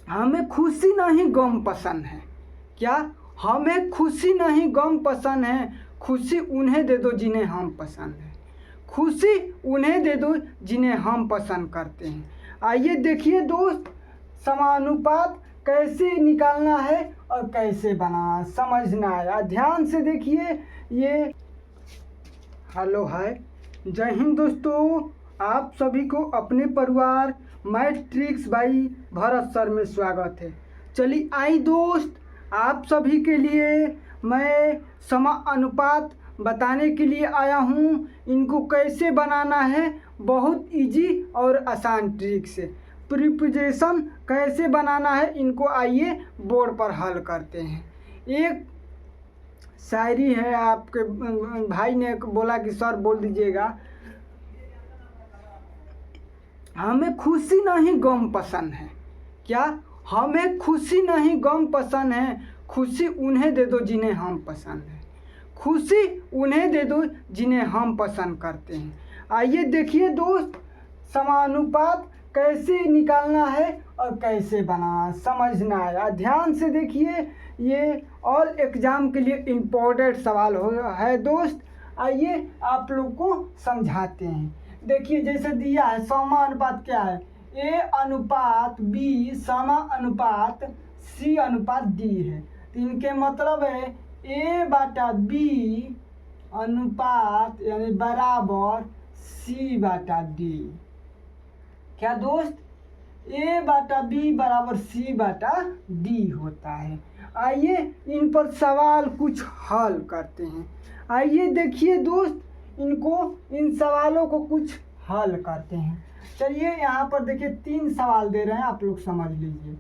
हमें खुशी नहीं गम पसंद है। क्या? हमें खुशी नहीं गम पसंद है, खुशी उन्हें दे दो जिन्हें हम पसंद है। खुशी उन्हें दे दो जिन्हें हम पसंद करते हैं। आइए देखिए दोस्त, समानुपात कैसे निकालना है और कैसे बनाना समझना है। ध्यान से देखिए। ये हेलो हाय, जय हिंद दोस्तों। आप सभी को अपने परिवार मैट्रिक्स भाई भरत सर में स्वागत है। चलिए आई दोस्त, आप सभी के लिए मैं समानुपात बताने के लिए आया हूँ। इनको कैसे बनाना है, बहुत इजी और आसान ट्रिक से। प्रीपोजिशन कैसे बनाना है, इनको आइए बोर्ड पर हल करते हैं। एक शायरी है, आपके भाई ने बोला कि सर बोल दीजिएगा। हमें खुशी नहीं गम पसंद है। क्या? हमें खुशी नहीं गम पसंद है, खुशी उन्हें दे दो जिन्हें हम पसंद है। खुशी उन्हें दे दो जिन्हें हम पसंद करते हैं। आइए देखिए दोस्त, समानुपात कैसे निकालना है और कैसे बनाना समझना है। ध्यान से देखिए, ये ऑल एग्जाम के लिए इम्पोर्टेंट सवाल है दोस्त। आइए आप लोग को समझाते हैं। देखिए जैसे दिया है, समानुपात क्या है? ए अनुपात बी समानुपात सी अनुपात डी है। तो इनके मतलब है ए बटा बी अनुपात यानी बराबर सी बटा डी। क्या दोस्त? ए बटा बी बराबर सी बटा डी होता है। आइए इन पर सवाल कुछ हल करते हैं। आइए देखिए दोस्त, इन सवालों को कुछ हल करते हैं। चलिए यहाँ पर देखिए 3 सवाल दे रहे हैं, आप लोग समझ लीजिए।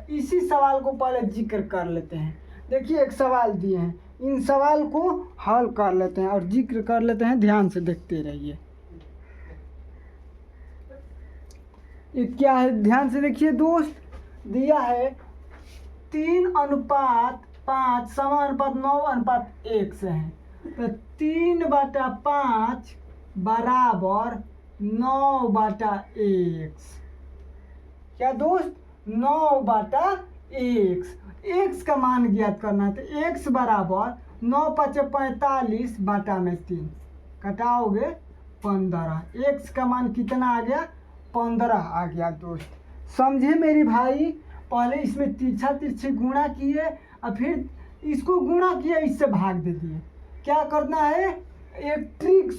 इसी सवाल को पहले जिक्र कर लेते हैं। देखिए एक सवाल दिए हैं, इन सवाल को हल कर लेते हैं और जिक्र कर लेते हैं। ध्यान से देखते रहिए। ये क्या है, ध्यान से देखिए दोस्त। दिया है 3:5 समानुपात 9:1 से है। तो 3/5 बराबर 9/1। क्या दोस्त? 9/1। x का मान ज्ञात करना है। तो x बराबर 9×5 = 45 बटा में 3 कटाओगे 15। x का मान कितना आ गया? 15 आ गया दोस्त। समझे मेरे भाई? पहले इसमें तिरछी गुणा किए और फिर इसको गुणा किया, इससे भाग दे दिए। क्या करना है? एक ट्रिक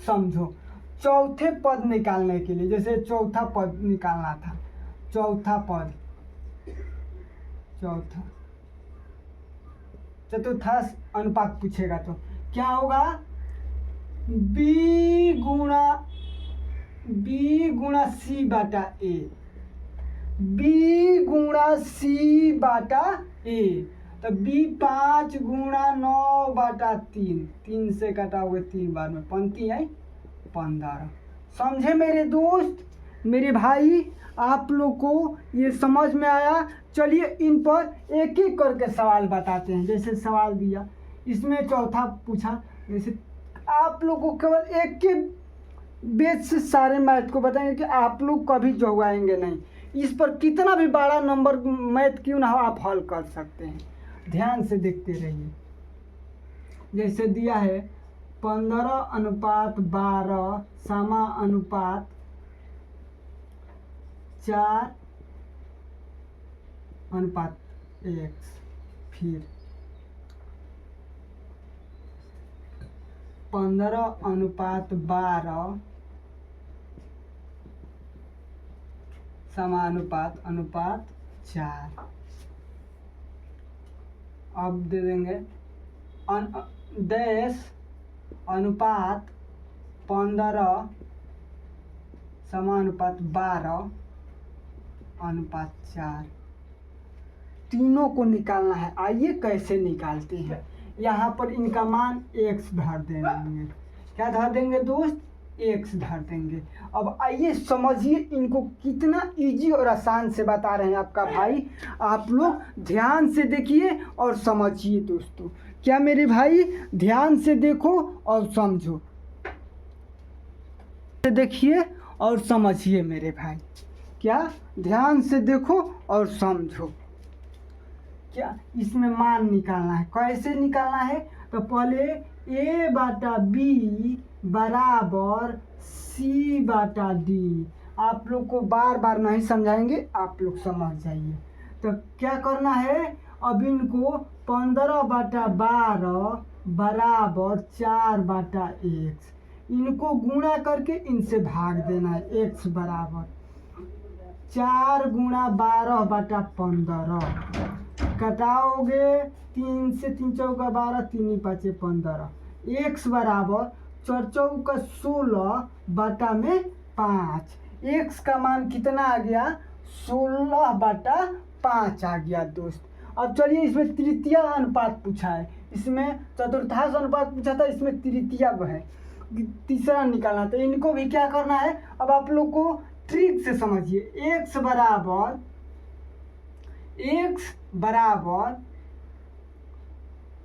समझो। चौथे पद निकालने के लिए, जैसे चौथा पद निकालना था, चतुर्थांश अनुपात पूछेगा तो क्या होगा? b गुणा सी बटा ए। b गुणा सी बटा ए। तो b 5 गुणा 9/3, 3 से कटाओगे 3 बार में, 35 है 15। समझे मेरे दोस्त, मेरे भाई? आप लोग को ये समझ में आया? चलिए इन पर एक एक करके सवाल बताते हैं। जैसे सवाल दिया, इसमें चौथा पूछा। जैसे आप लोग को केवल एक के बेस से सारे मैथ को बताएंगे कि आप लोग कभी जोगाएंगे नहीं। इस पर कितना भी बड़ा नंबर मैथ क्यों ना हो, आप हल कर सकते हैं। ध्यान से देखते रहिए। जैसे दिया है 15:12 समानुपात 4:1। फिर 15:12 समानुपात अनुपात 4। अब दे देंगे डैश अनुपात 15 समानुपात 12 अनुपात 4। तीनों को निकालना है। आइए कैसे निकालते हैं। यहाँ पर इनका मान x धर देंगे। क्या धर देंगे दोस्त? x धर देंगे। अब आइए समझिए इनको कितना इजी और आसान से बता रहे हैं आपका भाई। आप लोग ध्यान से देखिए और समझिए दोस्तों। क्या मेरे भाई, ध्यान से देखो और समझो, देखिए और समझिए मेरे भाई। क्या, ध्यान से देखो और समझो। क्या इसमें मान निकालना है, कैसे निकालना है? तो पहले a बटा b बराबर c बटा d। आप लोग को बार बार नहीं समझाएंगे, आप लोग समझ जाइए। तो क्या करना है, अब इनको 15 बटा 12 बराबर 4 बटा x, इनको गुणा करके इनसे भाग देना है। x बराबर 4 गुणा 12 बटा 15, कटाओगे 3 से 3 चौका 12, 3 पाँचे 15, x बराबर 4 चौका 16 बटा में 5। x का मान कितना आ गया, 16 बटा 5 आ गया दोस्त। अब चलिए इसमें तृतीय अनुपात पूछा है, इसमें चतुर्थांश अनुपात पूछा था, इसमें तृतीय है, तीसरा निकालना। तो इनको भी क्या करना है, अब आप लोग को ट्रिक से समझिए। x बराबर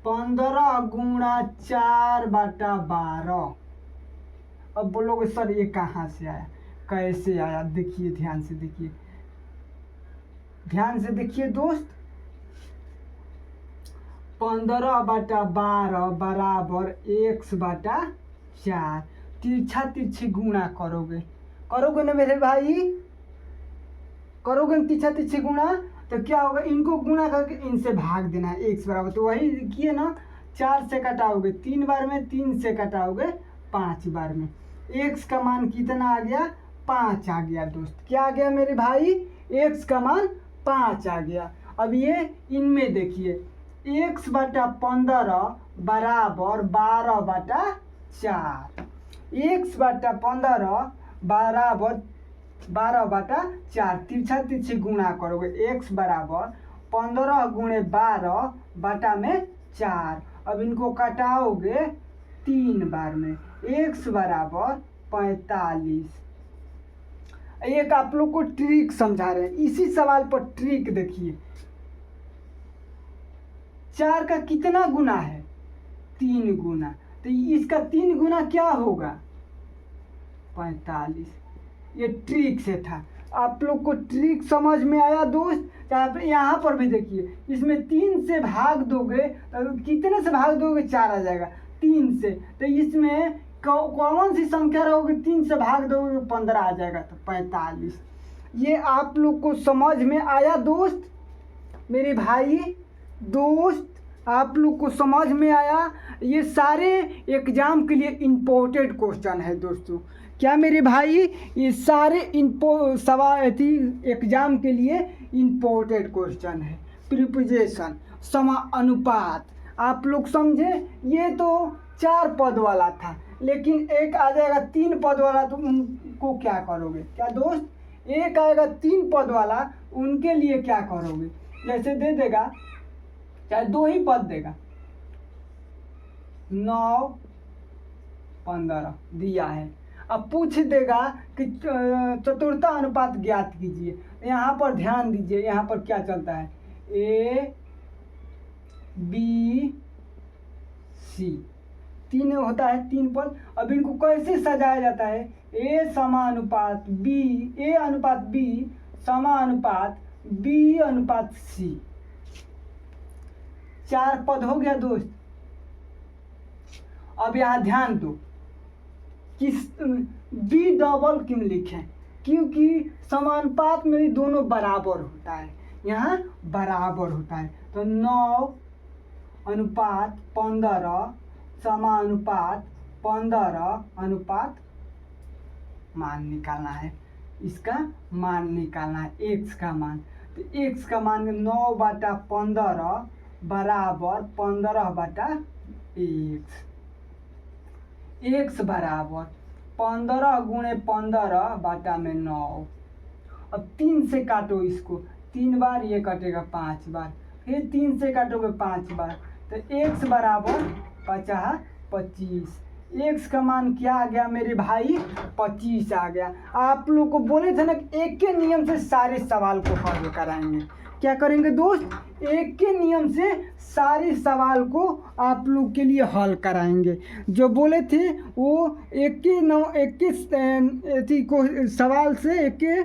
15 गुणा 4 बटा 12। अब बोलोगे सर ये कहाँ से आया, कैसे आया? देखिए ध्यान से देखिए, ध्यान से देखिए दोस्त। 15 बटा 12 बराबर x बटा 4, तिरछा तिरछी गुणा करोगे, करोगे ना मेरे भाई, करोगे ना तिरछा तिरछी गुणा, तो क्या होगा, इनको गुणा करके इनसे भाग देना है। x बराबर, तो वही किए ना, 4 से कटाओगे 3 बार में, 3 से कटाओगे 5 बार में, x का मान कितना आ गया, 5 आ गया दोस्त। क्या आ गया मेरे भाई, x का मान 5 आ गया। अब ये इनमें देखिए, x बटा 15 बराबर 12 बटा 4, x बटा 15 बराबर 12 बटा 4, तिरछा तिरछी गुणा करोगे, x बराबर 15 गुणे 12 बटा में 4। अब इनको कटाओगे 3 बार में, x बराबर 45। एक आप लोग को ट्रिक समझा रहे हैं, इसी सवाल पर ट्रिक देखिए। 4 का कितना गुना है, 3 गुना, तो इसका 3 गुना क्या होगा, 45। ये ट्रिक से था, आप लोग को ट्रिक समझ में आया दोस्त? यहाँ पर भी देखिए, इसमें 3 से भाग दोगे तो कितने से भाग दोगे, 4 आ जाएगा, 3 से। तो इसमें कौन सी संख्या रहोगे, 3 से भाग दोगे 15 आ जाएगा, तो 45। ये आप लोग को समझ में आया दोस्त, मेरे भाई दोस्त, आप लोग को समझ में आया? ये सारे एग्जाम के लिए इम्पोर्टेंट क्वेश्चन है दोस्तों। क्या मेरे भाई, ये सारे सवाल एग्जाम के लिए इम्पोर्टेंट क्वेश्चन है। प्रीपोजिशन, समानुपात, आप लोग समझे? ये तो 4 पद वाला था, लेकिन एक आ जाएगा 3 पद वाला, तो उनको क्या करोगे? क्या दोस्त, एक आएगा 3 पद वाला, उनके लिए क्या करोगे? जैसे दे देगा, चाहे 2 ही पद देगा, 9 15 दिया है, अब पूछ देगा कि चतुर्थ अनुपात ज्ञात कीजिए। यहाँ पर ध्यान दीजिए, यहाँ पर क्या चलता है, ए बी सी, 3 होता है, 3 पद। अब इनको कैसे सजाया जाता है, ए समानुपात बी, ए अनुपात बी समानुपात बी अनुपात सी, 4 पद हो गया दोस्त। अब यहाँ ध्यान दो, किस बी डबल क्यों लिखें, क्योंकि समानुपात में दोनों बराबर होता है, यहाँ बराबर होता है। तो 9 अनुपात 15 समानुपात 15 अनुपात, मान निकालना है, इसका मान निकालना है, x का मान। तो x का मान 9 बटा 15 बराबर 15 बटा x, x बराबर 15 गुणे 15 बटा में 9। अब 3 से काटो इसको, 3 बार ये कटेगा 5 बार, फिर 3 से काटोगे 5 बार, तो x बराबर 50 25। x का मान क्या आ गया मेरे भाई, 25 आ गया। आप लोग को बोले थे ना, एक के नियम से सारे सवाल को हल कराएंगे। क्या करेंगे दोस्त, एक के नियम से सारे सवाल को आप लोग के लिए हल कराएंगे। जो बोले थे वो एक के को सवाल से, एक के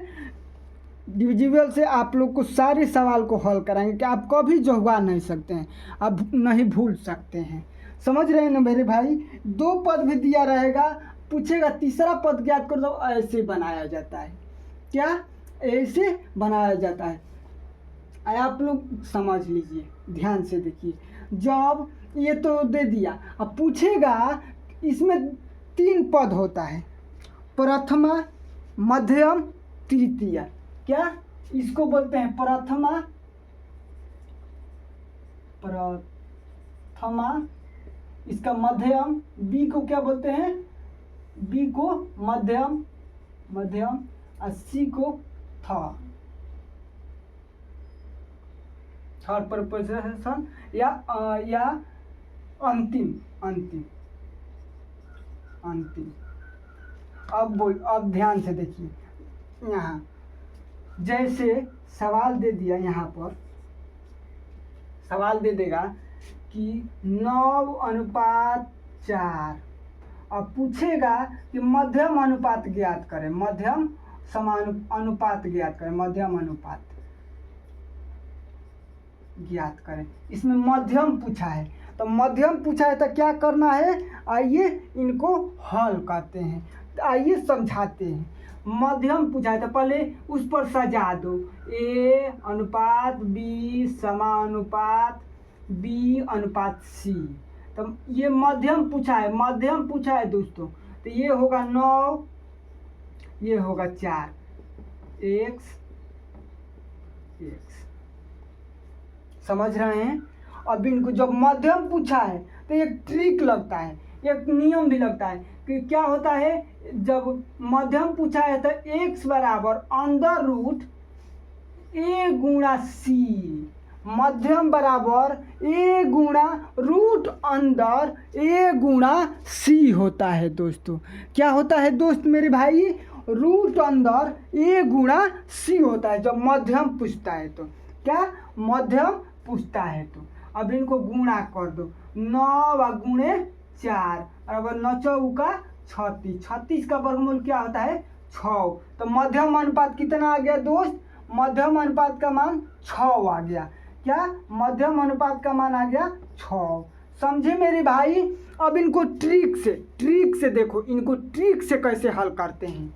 डिविजिबल से आप लोग को सारे सवाल को हल कराएंगे कि आप कभी झुका नहीं सकते हैं, आप नहीं भूल सकते हैं। समझ रहे हैं ना मेरे भाई। 2 पद भी दिया रहेगा, पूछेगा तीसरा पद ज्ञात कर दो, ऐसे बनाया जाता है। क्या ऐसे बनाया जाता है, आप लोग समझ लीजिए, ध्यान से देखिए। जब ये तो दे दिया, अब पूछेगा इसमें 3 पद होता है, प्रथमा, मध्यम, तृतीया। क्या इसको बोलते हैं प्रथमा, इसका मध्यम, बी को क्या बोलते हैं, बी को मध्यम और सी को थर्ड प्रपोजिशन या अंतिम। अब ध्यान से देखिए, यहाँ जैसे सवाल दे दिया, यहाँ पर सवाल दे देगा कि 9:4। अब पूछेगा कि मध्यम अनुपात ज्ञात करें, मध्यम अनुपात ज्ञात करें, मध्यम अनुपात ज्ञात करें। इसमें मध्यम पूछा है, तो मध्यम पूछा है तो क्या करना है, आइए इनको हल करते हैं, आइए समझाते हैं। मध्यम पूछा है तो पहले उस पर सजा दो, A अनुपात B समानुपात B अनुपात C। तो ये मध्यम पूछा है, दोस्तों। तो ये होगा 9, ये होगा 4, x। समझ रहे हैं। अब इनको जब मध्यम पूछा है तो एक ट्रिक लगता है, एक नियम भी लगता है कि क्या होता है, जब मध्यम पूछा है तो x बराबर अंडर रूट a गुणा c, मध्यम बराबर a गुणा रूट अंदर a गुणा c होता है दोस्तों। क्या होता है दोस्त मेरे भाई, रूट अंदर a गुणा c होता है जब मध्यम पूछता है तो। क्या मध्यम पूछता है तो अब इनको गुणा कर दो, 9 गुणे 4 और 9 चौका 36, 36 का वर्गमूल क्या होता है 6। तो मध्यम अनुपात कितना आ गया दोस्त, मध्यम अनुपात का मान 6 आ गया। क्या मध्यम अनुपात का मान आ गया 6। समझे मेरे भाई। अब इनको ट्रिक से देखो, इनको ट्रिक से कैसे हल करते हैं,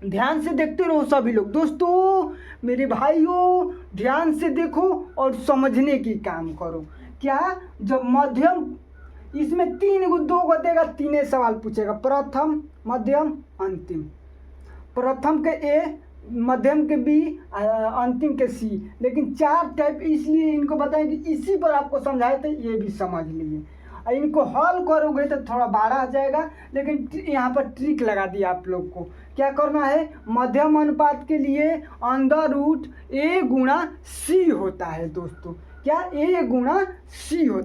ध्यान से देखते रहो सभी लोग। दोस्तों मेरे भाइयों ध्यान से देखो और समझने की काम करो। क्या जब मध्यम, इसमें 2 को देगा, 3 सवाल पूछेगा, प्रथम मध्यम अंतिम, प्रथम के A, मध्यम के B, अंतिम के C। लेकिन 4 टाइप इसलिए इनको बताएं कि इसी पर आपको समझाए तो ये भी समझ लीजिए। इनको हल करोगे तो थोड़ा बड़ा आ जाएगा, लेकिन यहाँ पर ट्रिक लगा दिया आप लोग को। क्या करना है, मध्यम अनुपात के लिए अंडर रूट a गुणा c होता है दोस्तों। क्या a गुणा c होता है।